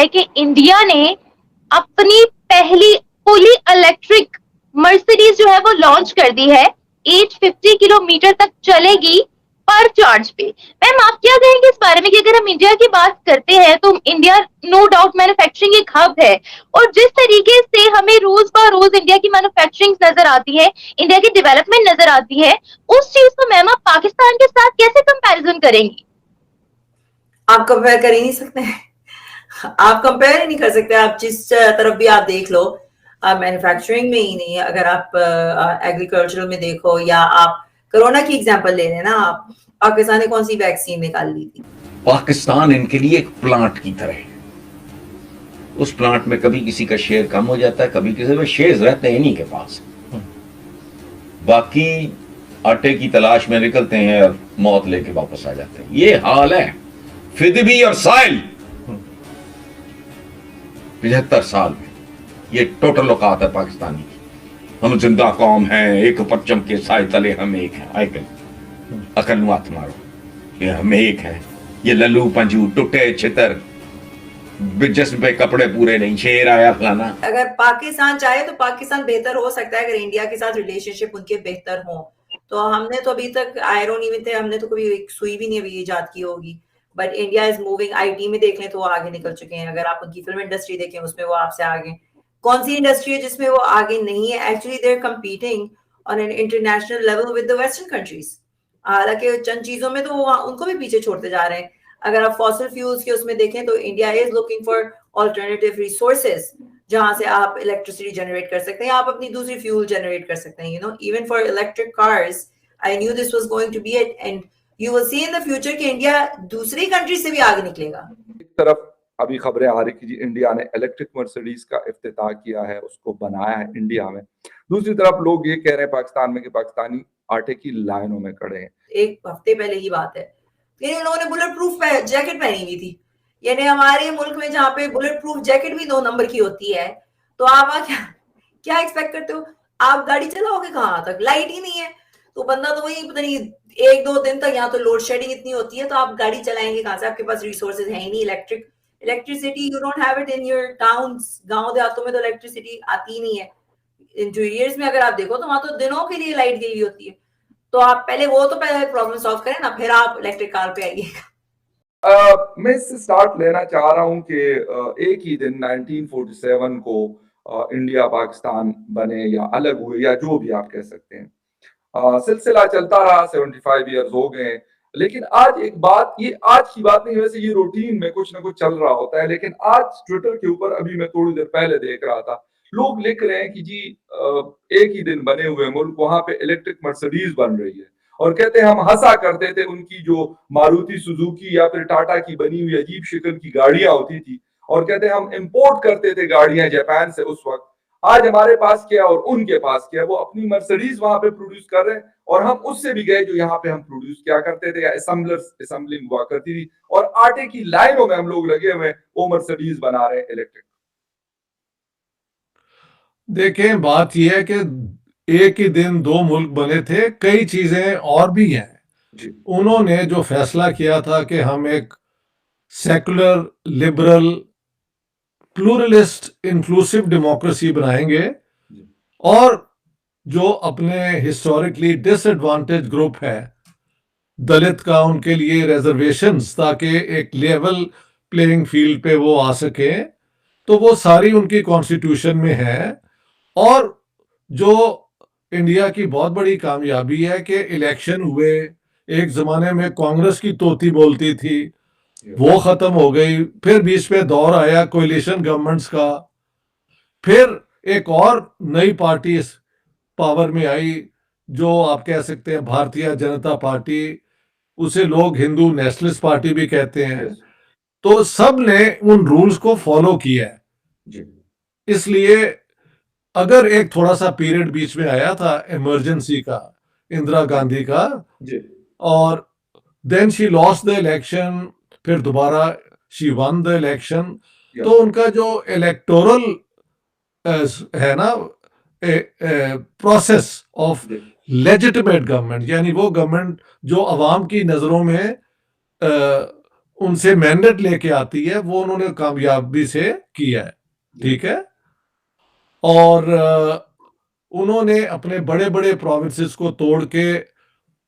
है कि इंडिया ने अपनी पहली फुली इलेक्ट्रिक मर्सिडीज जो है वो लॉन्च कर दी है। 850 किलोमीटर तक चलेगी पर चार्ज पे। मैम आप क्या कहेंगे इस बारे में कि अगर हम इंडिया की बात करते हैं तो इंडिया नो डाउट मैन्युफैक्चरिंग एक हब है, और जिस तरीके से हमें रोज ब रोज इंडिया की मैन्युफैक्चरिंग नजर आती है, इंडिया की डेवलपमेंट नजर आती है, उस चीज को मैम आप पाकिस्तान के साथ कैसे कंपैरिजन करेंगी? आप कंपेयर कर ही नहीं सकते हैं। आप कंपेयर ही नहीं कर सकते। आप जिस तरफ भी आप देख लो, आप मैन्युफैक्चरिंग में ही नहीं है, अगर आप एग्रीकल्चरल में देखो, या आप कोरोना की एग्जांपल ले लेना, आप पाकिस्तान ने कौन सी वैक्सीन निकाल ली थी? पाकिस्तान इनके लिए एक प्लांट की तरह है। उस प्लांट में कभी किसी का शेयर कम हो जाता है, कभी किसी में शेयर्स रहते हैं इन्हीं के पास। बाकी आटे की तलाश में निकलते हैं और मौत लेके वापस आ जाते हैं। ये हाल है। फिदबी और साइल 75 साल में ये टोटल औकात है पाकिस्तानी की। हम जिंदा कौम हैं, एक परचम के साए तले हम एक हैं। आइकन अकल मात मारो, ये हम एक हैं। ये लल्लू पंजू टुटे छितर जिसम पे कपड़े पूरे नहीं, शेर आया फलाना। अगर पाकिस्तान चाहे तो पाकिस्तान बेहतर हो सकता है अगर इंडिया के साथ रिलेशनशिप उनके बेहतर हो। तो हमने तो अभी तक आयरन नहीं थे, हमने तो कभी एक सुई भी नहीं अभी ईजाद की होगी, but India is moving. IT में देख लें तो वो आगे निकल चुके हैं। अगर आप उनकी फिल्म इंडस्ट्री देखें उसमें वो आपसे आगे। कौन सी इंडस्ट्री है जिसमें वो आगे नहीं है? Actually they are competing on an international level with the western countries. हालांकि चंद चीजों में तो वो उनको भी पीछे छोड़ते जा रहे हैं। अगर आप फॉसिल फ्यूल्स के उसमें देखें तो India is looking for alternative resources, जहां से आप इलेक्ट्रिसिटी जनरेट कर सकते हैं, आप अपनी दूसरी फ्यूल जनरेट कर सकते हैं। Even for electric cars, I knew this was going to be it, and you will see in the future कि इंडिया दूसरी कंट्री से भी आगे निकलेगा। एक तरफ अभी खबरें आ रही कि जी इंडिया ने इलेक्ट्रिक मर्सिडीज का इफ्तिताह किया है, उसको बनाया है इंडिया में। दूसरी तरफ लोग ये कह रहे हैं पाकिस्तान में कि पाकिस्तानी आटे की लाइनों में खड़े हैं। एक हफ्ते पहले की बात है, इन लोगों ने बुलेट प्रूफ जैकेट पहनी हुई थी। यानी हमारे मुल्क में जहाँ पे बुलेट प्रूफ जैकेट भी 2 नंबर की होती है, तो आप क्या क्या एक्सपेक्ट करते हो? आप गाड़ी चलाओगे कहाँ तक? लाइट ही नहीं है, तो बंदा तो वही पता नहीं 1-2 दिन तक, यहाँ तो लोड शेडिंग इतनी होती है, तो आप गाड़ी चलाएंगे कहाँ से? आपके पास रिसोर्सेज है ही नहीं। Electricity you don't have it in your towns. गाँव देहातों में तो इलेक्ट्रिसिटी आती ही नहीं है। इंटीरियर्स में अगर आप देखो तो वहां तो दिनों के लिए लाइट गई हुई होती है। तो आप पहले प्रॉब्लम सॉल्व करें ना, फिर आप इलेक्ट्रिक कार पे आइएगा। मैं इससे स्टार्ट लेना चाह रहा हूं कि एक ही दिन 1947 को इंडिया पाकिस्तान बने या अलग हुए या जो भी आप कह सकते हैं। सिलसिला चलता रहा, 75 ईयर्स हो गए। लेकिन आज एक बात, ये आज की बात नहीं, वैसे ये रूटीन में कुछ ना कुछ चल रहा होता है, लेकिन आज ट्विटर के ऊपर अभी मैं थोड़ी देर पहले देख रहा था, लोग लिख रहे हैं कि जी एक ही दिन बने हुए मुल्क, वहां पे इलेक्ट्रिक मर्सिडीज बन रही है। और कहते हैं हम हंसा करते थे उनकी जो मारुति सुजुकी या फिर टाटा की बनी हुई अजीब शक्ल की गाड़ियां होती थी, और कहते हैं हम इंपोर्ट करते थे गाड़ियां जापान से उस वक्त। आज हमारे पास क्या और उनके पास क्या, वो अपनी मर्सिडीज वहां पे प्रोड्यूस कर रहे हैं, और हम उससे भी गए जो यहाँ पे हम प्रोड्यूस क्या करते थे, या असेंबलिंग हुआ करती थी, और आटे की लाइनों में हम लोग लगे हुए वो मर्सिडीज बना रहे हैं इलेक्ट्रिक। देखें, बात यह है कि एक ही दिन 2 मुल्क बने थे, कई चीजें और भी हैं। उन्होंने जो फैसला किया था कि हम एक secular, liberal, pluralist, inclusive democracy बनाएंगे, और जो अपने हिस्टोरिकली डिसएडवांटेज ग्रुप है दलित का, उनके लिए रिजर्वेशंस, ताकि एक लेवल प्लेइंग फील्ड पे वो आ सके, तो वो सारी उनकी कॉन्स्टिट्यूशन में है। और जो इंडिया की बहुत बड़ी कामयाबी है कि इलेक्शन हुए, एक जमाने में कांग्रेस की तोती बोलती थी, वो खत्म हो गई, फिर बीच में दौर आया कोalition गवर्नमेंट्स का, फिर एक और नई पार्टी पावर में आई जो आप कह सकते हैं भारतीय जनता पार्टी, उसे लोग हिंदू नेशनलिस्ट पार्टी भी कहते हैं। तो सब ने उन रूल्स को फॉलो किया है। इसलिए अगर एक थोड़ा सा पीरियड बीच में आया था इमरजेंसी का, इंदिरा गांधी का, और then she lost the election, फिर दोबारा शी वन द इलेक्शन, तो उनका जो इलेक्टोरल है ना प्रोसेस ऑफ लेजिटिमेट गवर्नमेंट, यानी वो गवर्नमेंट जो अवाम की नजरों में उनसे मैंडेट लेके आती है वो उन्होंने कामयाबी से किया है, ठीक है। और उन्होंने अपने बड़े बड़े प्रोविंसेस को तोड़ के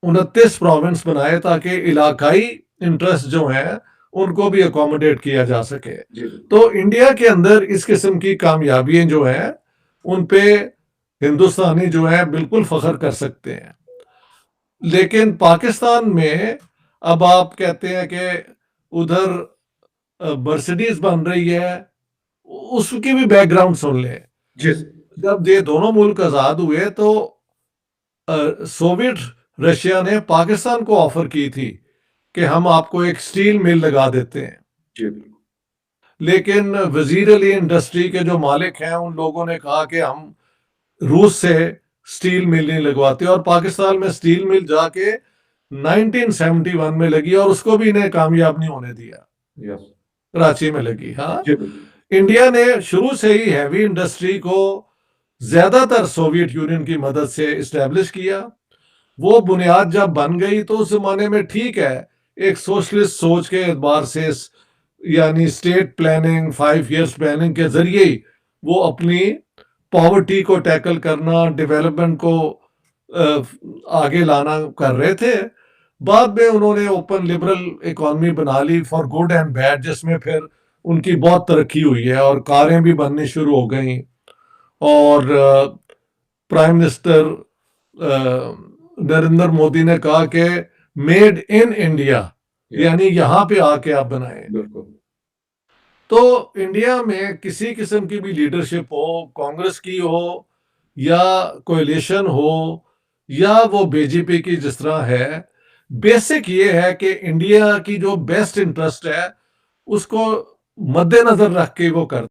29 प्रोविंस बनाए ताकि इलाकाई इंटरेस्ट जो हैं उनको भी अकोमोडेट किया जा सके। जी तो इंडिया के अंदर इस किस्म की कामयाबियां जो हैं उन पे हिंदुस्तानी जो है बिल्कुल फख्र कर सकते हैं। लेकिन पाकिस्तान में अब आप कहते हैं कि उधर मर्सिडीज बन रही है, उसकी भी बैकग्राउंड सुन लें। जी जब ये दोनों मुल्क आजाद हुए तो सोवियत रशिया ने पाकिस्तान को ऑफर की थी कि हम आपको एक स्टील मिल लगा देते हैं, जी लेकिन वजीर अली इंडस्ट्री के जो मालिक हैं उन लोगों ने कहा कि हम रूस से स्टील मिल नहीं लगवाते, और पाकिस्तान में स्टील मिल जाके 1971 में लगी और उसको भी इन्हें कामयाब नहीं होने दिया, यस कराची में लगी। हाँ, जी इंडिया ने शुरू से ही हैवी इंडस्ट्री को ज्यादातर सोवियत यूनियन की मदद से इस्टेब्लिश किया। वो बुनियाद जब बन गई तो उस जमाने में ठीक है, एक सोशलिस्ट सोच के एतबार से यानी स्टेट प्लानिंग 5 इयर्स प्लानिंग के जरिए ही वो अपनी पॉवर्टी को टैकल करना, डेवलपमेंट को आगे लाना कर रहे थे। बाद में उन्होंने ओपन लिबरल इकोनॉमी बना ली फॉर गुड एंड बैड, जिसमें फिर उनकी बहुत तरक्की हुई है और कारें भी बननी शुरू हो गई। और प्राइम मिनिस्टर नरेंद्र मोदी ने कहा कि मेड इन इंडिया, यानी यहाँ पे आके आप बनाए। बिल्कुल तो इंडिया में किसी किस्म की भी लीडरशिप हो, कांग्रेस की हो या कोalition हो या वो बीजेपी की जिस तरह है, बेसिक ये है कि इंडिया की जो बेस्ट इंटरेस्ट है उसको मद्देनजर रख के वो करते